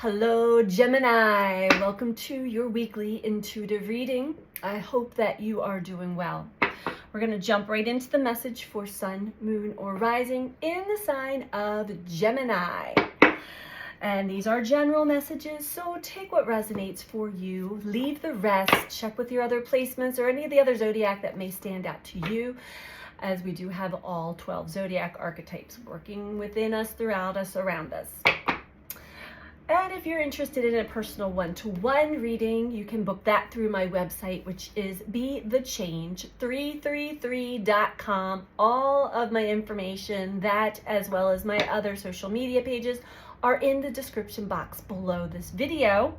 Hello, Gemini. Welcome to your weekly intuitive reading. I hope that you are doing well. We're going to jump right into the message for Sun, Moon, or Rising in the sign of Gemini. And these are general messages, so take what resonates for you. Leave the rest. Check with your other placements or any of the other zodiac that may stand out to you, as we do have all 12 zodiac archetypes working within us, throughout us, around us. And if you're interested in a personal one-to-one reading, you can book that through my website, which is BeTheChange333.com. All of my information, that as well as my other social media pages, are in the description box below this video.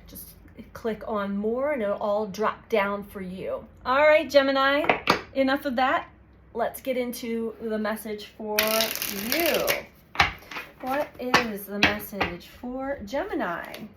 Just click on more and it'll all drop down for you. All right, Gemini, enough of that. Let's get into the message for you. What is the message for Gemini?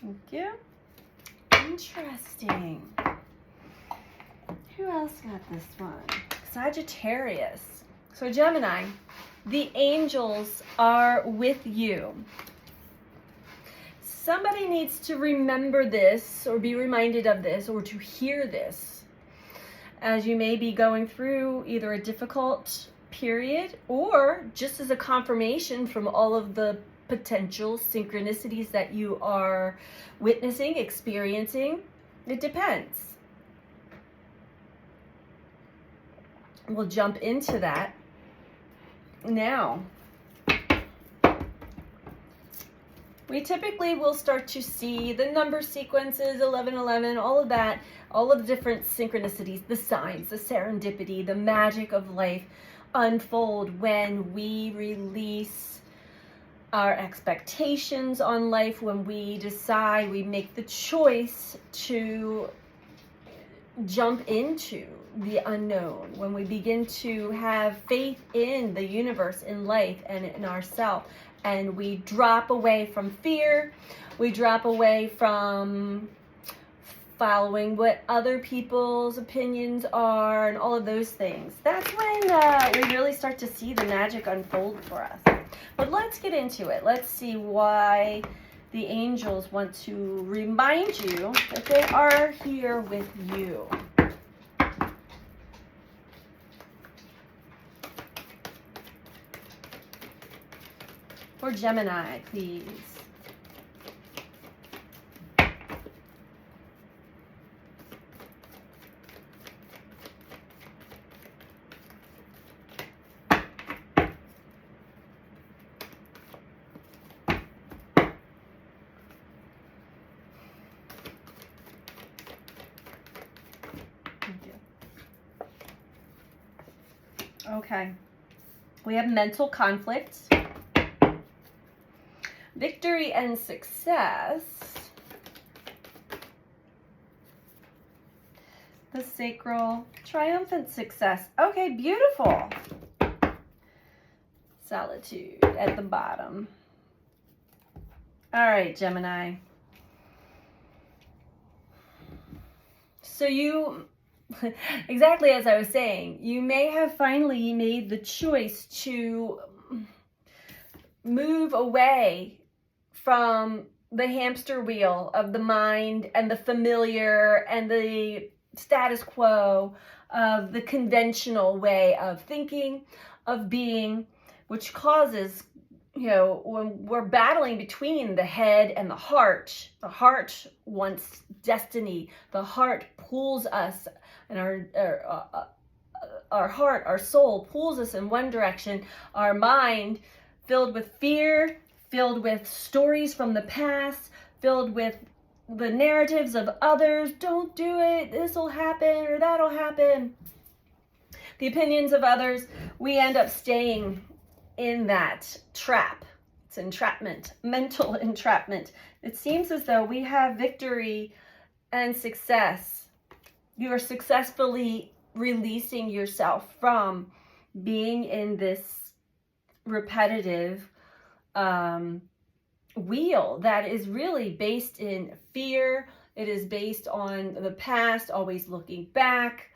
Thank you. Interesting. Who else got this one? Sagittarius. So Gemini, the angels are with you. Somebody needs to remember this or be reminded of this or to hear this, as you may be going through either a difficult period or just as a confirmation from all of the potential synchronicities that you are witnessing, experiencing. It depends. We'll jump into that now. We typically will start to see the number sequences, 1111, all of that, all of the different synchronicities, the signs, the serendipity, the magic of life unfold when we release our expectations on life, when we decide, we make the choice to jump into the unknown, when we begin to have faith in the universe, in life, and in ourselves, and we drop away from fear, we drop away from following what other people's opinions are and all of those things. That's when we really start to see the magic unfold for us. But let's get into it. Let's see why the angels want to remind you that they are here with you. For Gemini, please. Okay, we have mental conflict, victory and success, the sacral, triumphant success. Okay, beautiful. Solitude at the bottom. All right, Gemini. So you, exactly as I was saying, you may have finally made the choice to move away from the hamster wheel of the mind and the familiar and the status quo of the conventional way of thinking, of being, which causes, when we're battling between the head and the heart wants destiny. The heart pulls us, and our heart, our soul pulls us in one direction. Our mind, filled with fear, filled with stories from the past, filled with the narratives of others. Don't do it. This will happen or that'll happen. The opinions of others. We end up staying in that trap It's entrapment, mental entrapment. It seems as though we have victory and success. You are successfully releasing yourself from being in this repetitive wheel that is really based in fear. It is based on the past, always looking back,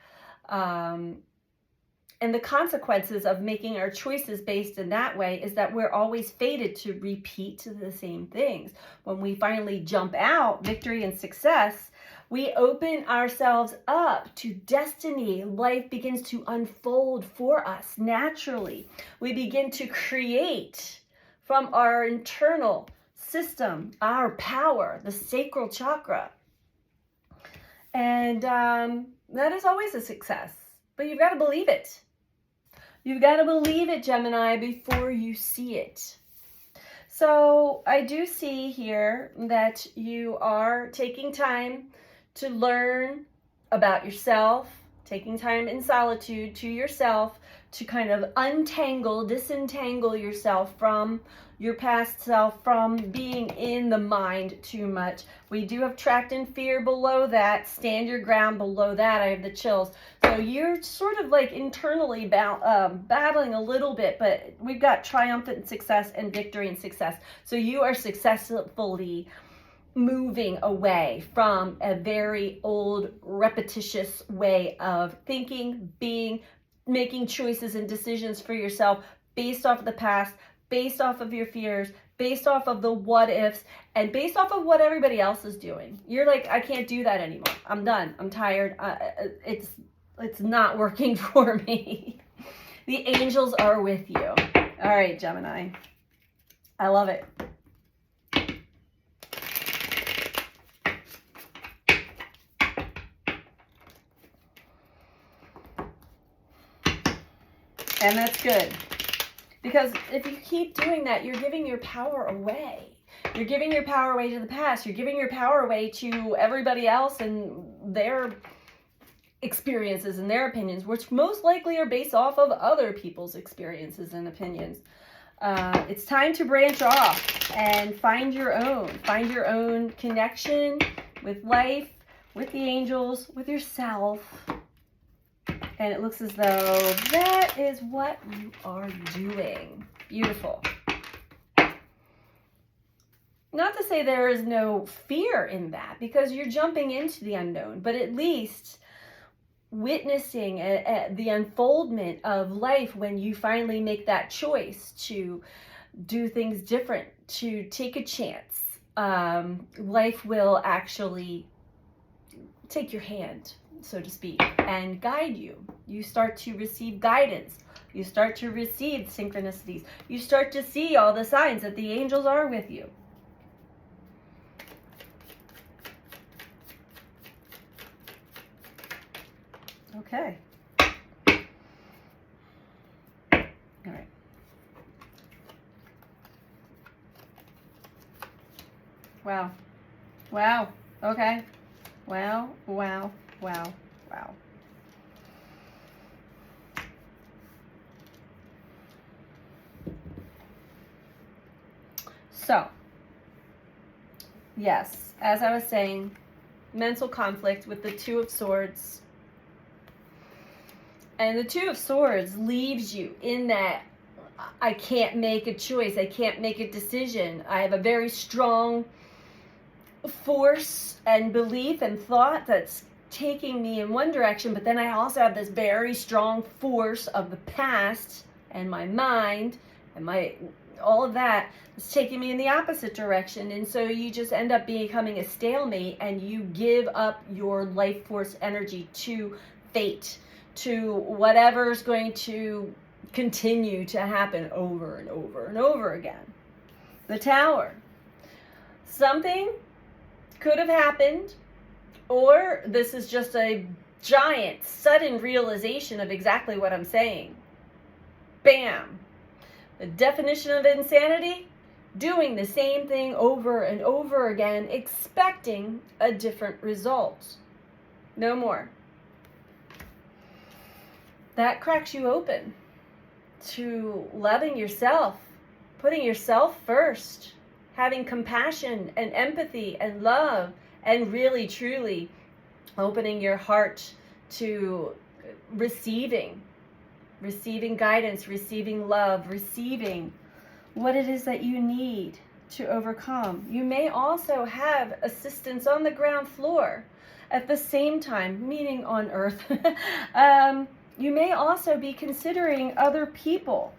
and the consequences of making our choices based in that way is that we're always fated to repeat the same things. When we finally jump out, victory and success, we open ourselves up to destiny. Life begins to unfold for us naturally. We begin to create from our internal system, our power, the sacral chakra. And that is always a success. But you've got to believe it. You've got to believe it, Gemini, before you see it. So I do see here that you are taking time to learn about yourself, taking time in solitude to yourself to kind of disentangle yourself from your past self, from being in the mind too much. We do have trapped in fear below that, stand your ground below that. I have the chills. So you're sort of like internally battling a little bit, but we've got triumphant success and victory and success. So you are successfully moving away from a very old, repetitious way of thinking, being, making choices and decisions for yourself based off of the past, based off of your fears, based off of the what ifs, and based off of what everybody else is doing. You're like, I can't do that anymore. I'm done. I'm tired. It's not working for me. The angels are with you. All right, Gemini. I love it. And that's good. Because if you keep doing that, you're giving your power away. You're giving your power away to the past. You're giving your power away to everybody else and their experiences and their opinions, which most likely are based off of other people's experiences and opinions. It's time to branch off and find your own connection with life, with the angels, with yourself. And it looks as though that is what you are doing. Beautiful. Not to say there is no fear in that, because you're jumping into the unknown, but at least witnessing the unfoldment of life when you finally make that choice to do things different, to take a chance. Life will actually take your hand, so to speak, and guide you. You start to receive guidance. You start to receive synchronicities. You start to see all the signs that the angels are with you. Okay. All right. Wow. Wow. Okay. Wow. Wow. Wow. Wow. So, yes, as I was saying, mental conflict with the Two of Swords. And the Two of Swords leaves you in that I can't make a choice. I can't make a decision. I have a very strong force and belief and thought that's taking me in one direction, but then I also have this very strong force of the past and my mind and all of that is taking me in the opposite direction. And so you just end up becoming a stalemate, and you give up your life force energy to fate, to whatever's going to continue to happen over and over and over again. The Tower. Something could have happened, or this is just a giant, sudden realization of exactly what I'm saying. Bam. The definition of insanity: doing the same thing over and over again, expecting a different result. No more. That cracks you open to loving yourself putting yourself first, having compassion and empathy and love, and really, truly opening your heart to receiving guidance, receiving love, receiving what it is that you need to overcome. You may also have assistance on the ground floor at the same time, meaning on earth. You may also be considering other people.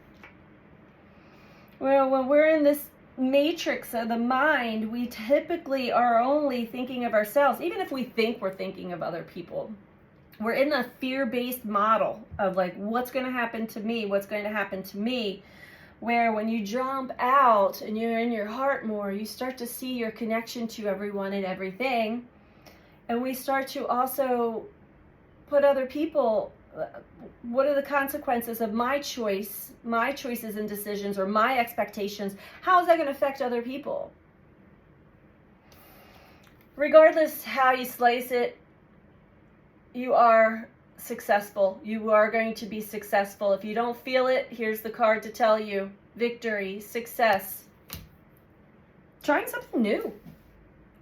Well, when we're in this matrix of the mind, we typically are only thinking of ourselves, even if we think we're thinking of other people. We're in a fear-based model of like, what's going to happen to me? What's going to happen to me? Where when you jump out and you're in your heart more, you start to see your connection to everyone and everything. And we start to also put other people, what are the consequences of my choices and decisions, or my expectations? How is that going to affect other people? Regardless how you slice it, you are successful. You are going to be successful. If you don't feel it, here's the card to tell you: victory, success. Trying something new.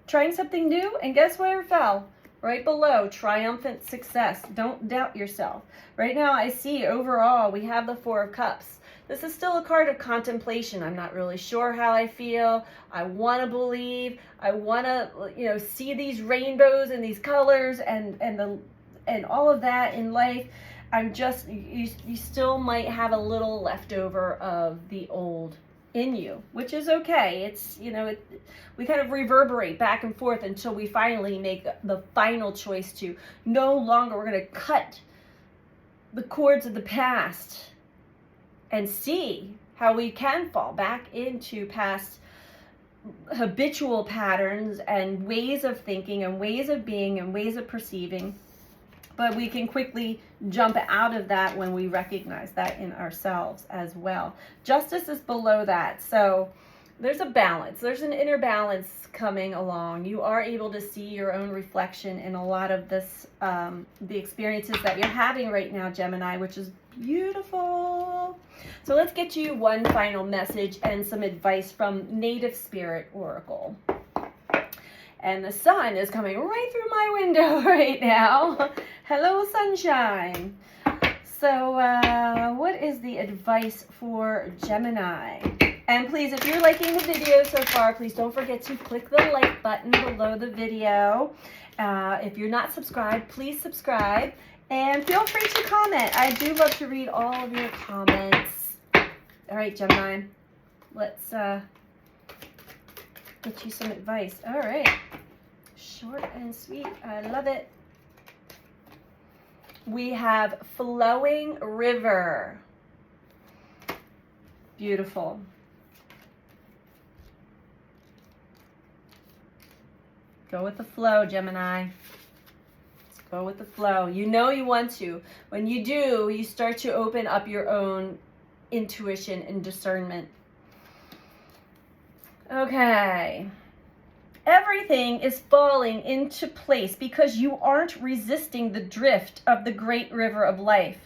Trying something new, and guess where it fell? Right below, triumphant success. Don't doubt yourself. Right now, I see overall we have the Four of Cups. This is still a card of contemplation. I'm not really sure how I feel. I want to believe. I want to, see these rainbows and these colors and all of that in life. I'm just, you still might have a little leftover of the old in you, which is okay. It's, we kind of reverberate back and forth until we finally make the final choice to no longer, we're going to cut the cords of the past and see how we can fall back into past habitual patterns and ways of thinking and ways of being and ways of perceiving. But we can quickly jump out of that when we recognize that in ourselves as well. Justice is below that. So there's a balance. There's an inner balance coming along. You are able to see your own reflection in a lot of this, the experiences that you're having right now, Gemini, which is beautiful. So let's get you one final message and some advice from Native Spirit Oracle. And the sun is coming right through my window right now. Hello, sunshine. So what is the advice for Gemini? And please, if you're liking the video so far, please don't forget to click the like button below the video. If you're not subscribed, please subscribe. And feel free to comment. I do love to read all of your comments. All right, Gemini, let's get you some advice. All right. Short and sweet. I love it. We have flowing river. Beautiful. Go with the flow, Gemini. Let's go with the flow. You know you want to. When you do, you start to open up your own intuition and discernment. Okay. Everything is falling into place because you aren't resisting the drift of the great river of life.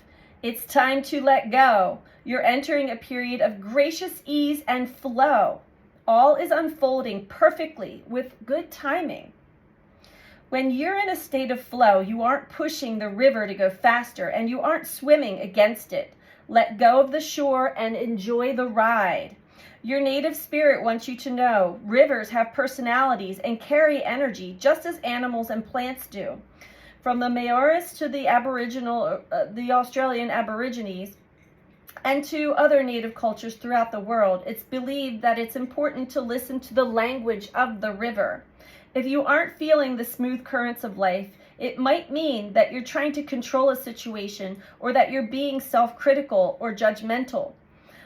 It's time to let go. You're entering a period of gracious ease and flow. All is unfolding perfectly with good timing. When you're in a state of flow, you aren't pushing the river to go faster, and you aren't swimming against it. Let go of the shore and enjoy the ride. Your native spirit wants you to know rivers have personalities and carry energy just as animals and plants do. From the Maoris to the the Australian Aborigines, and to other native cultures throughout the world, it's believed that it's important to listen to the language of the river. If you aren't feeling the smooth currents of life, it might mean that you're trying to control a situation or that you're being self-critical or judgmental.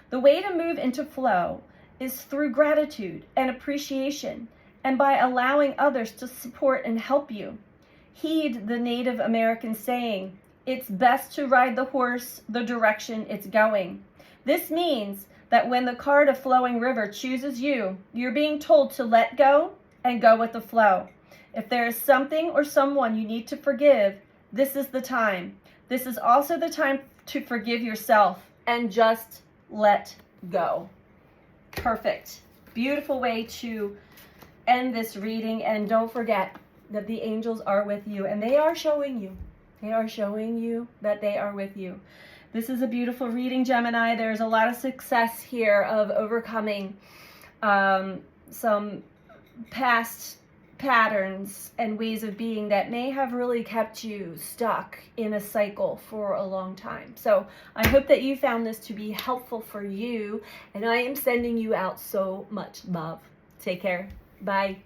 The way to move into flow is through gratitude and appreciation, and by allowing others to support and help you. Heed the Native American saying, it's best to ride the horse the direction it's going. This means that when the card of flowing river chooses you, you're being told to let go and go with the flow. If there is something or someone you need to forgive, this is the time. This is also the time to forgive yourself and just let go. Perfect. Beautiful way to end this reading. And don't forget that the angels are with you, and they are showing you. They are showing you that they are with you. This is a beautiful reading, Gemini. There's a lot of success here of overcoming some past patterns and ways of being that may have really kept you stuck in a cycle for a long time. So I hope that you found this to be helpful for you, and I am sending you out so much love. Take care. Bye.